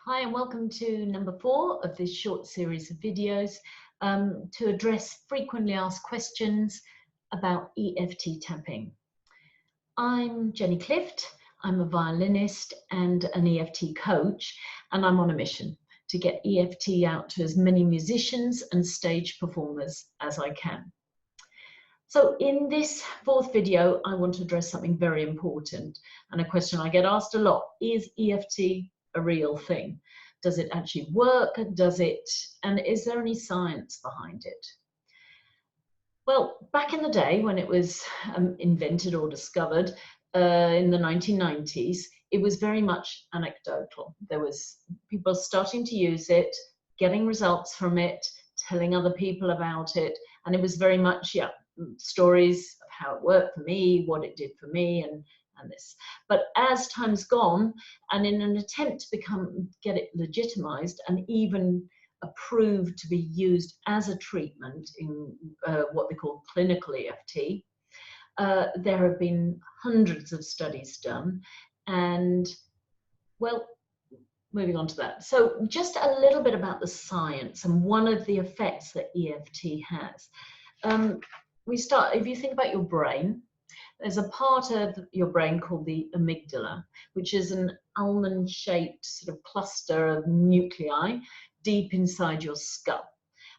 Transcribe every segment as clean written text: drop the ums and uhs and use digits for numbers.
Hi and welcome to number 4 of this short series of videos to address frequently asked questions about EFT tapping. I'm Jenny Clift, I'm a violinist and an EFT coach, and I'm on a mission to get EFT out to as many musicians and stage performers as I can. So in this 4th video, I want to address something very important, and a question I get asked a lot: is EFT a real thing? Does it actually work? And is there any science behind it? Well, back in the day when it was invented or discovered in the 1990s, it was very much anecdotal. There was people starting to use it, getting results from it, telling other people about it, and it was very much, stories of how it worked for me, what it did for me, and this. But as time's gone, and in an attempt to get it legitimized and even approved to be used as a treatment in what they call clinical EFT, there have been hundreds of studies done. And well, moving on to that. So just a little bit about the science and one of the effects that EFT has. If you think about your brain, there's a part of your brain called the amygdala, which is an almond-shaped sort of cluster of nuclei deep inside your skull.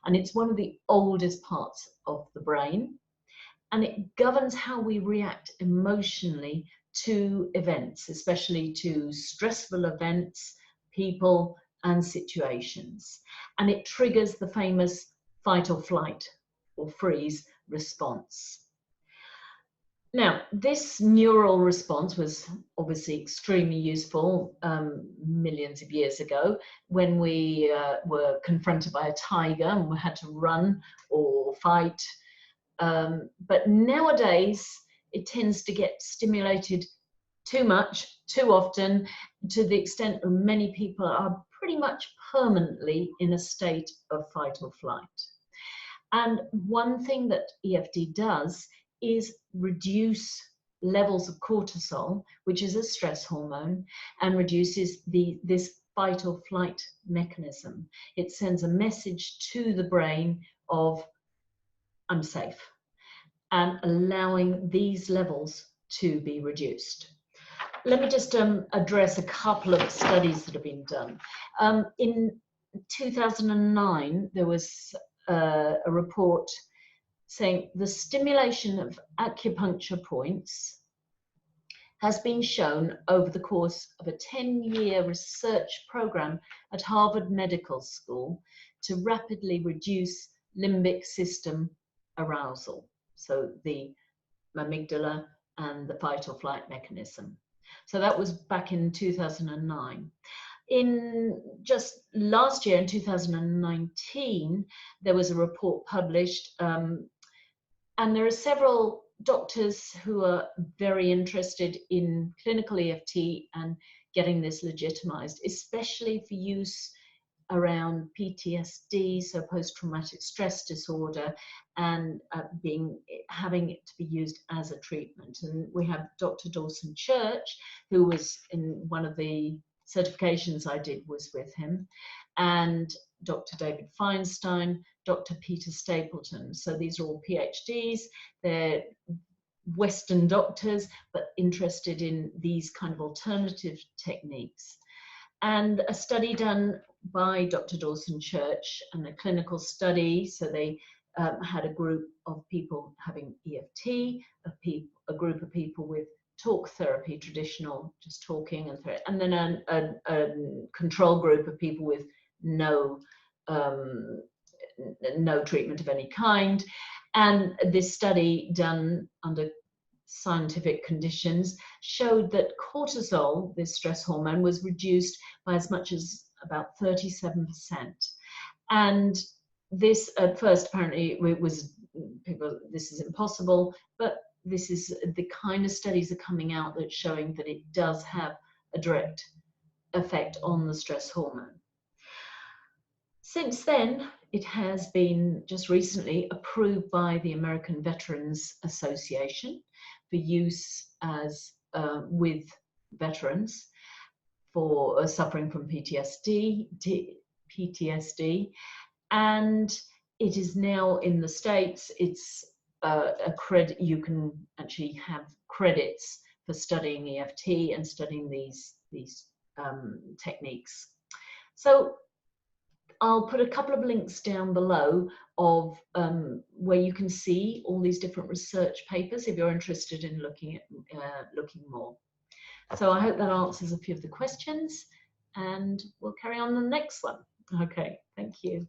And it's one of the oldest parts of the brain. And it governs how we react emotionally to events, especially to stressful events, people, and situations. And it triggers the famous fight or flight or freeze response. Now, this neural response was obviously extremely useful millions of years ago when we were confronted by a tiger and we had to run or fight. But nowadays, it tends to get stimulated too much, too often, to the extent that many people are pretty much permanently in a state of fight or flight. And one thing that EFT does is reduce levels of cortisol, which is a stress hormone, and reduces this fight or flight mechanism. It sends a message to the brain of, I'm safe, and allowing these levels to be reduced. Let me just address a couple of studies that have been done. In 2009, there was a report saying the stimulation of acupuncture points has been shown over the course of a 10-year research program at Harvard Medical School to rapidly reduce limbic system arousal, so the amygdala and the fight or flight mechanism. So that was back in 2009. In just last year, in 2019, there was a report published, and there are several doctors who are very interested in clinical EFT and getting this legitimized, especially for use around PTSD, so post-traumatic stress disorder, and having it to be used as a treatment. And we have Dr. Dawson Church, who was in one of the certifications I did was with him, and Dr. David Feinstein, Dr. Peter Stapleton. So these are all PhDs. They're Western doctors, but interested in these kind of alternative techniques. And a study done by Dr. Dawson Church, and a clinical study, so they had a group of people having EFT, a group of people with talk therapy, traditional, just talking, and then a control group of people with no treatment of any kind. And this study, done under scientific conditions, showed that cortisol, this stress hormone, was reduced by as much as about 37%. And this, at first, apparently, this is impossible, but this is the kind of studies are coming out that's showing that it does have a direct effect on the stress hormone. Since then, it has been just recently approved by the American Veterans Association for use as with veterans for suffering from PTSD, and it is now in the States. It's a credit. You can actually have credits for studying EFT and studying these techniques. So I'll put a couple of links down below of where you can see all these different research papers if you're interested in looking more. So I hope that answers a few of the questions, and we'll carry on the next one. Okay, thank you.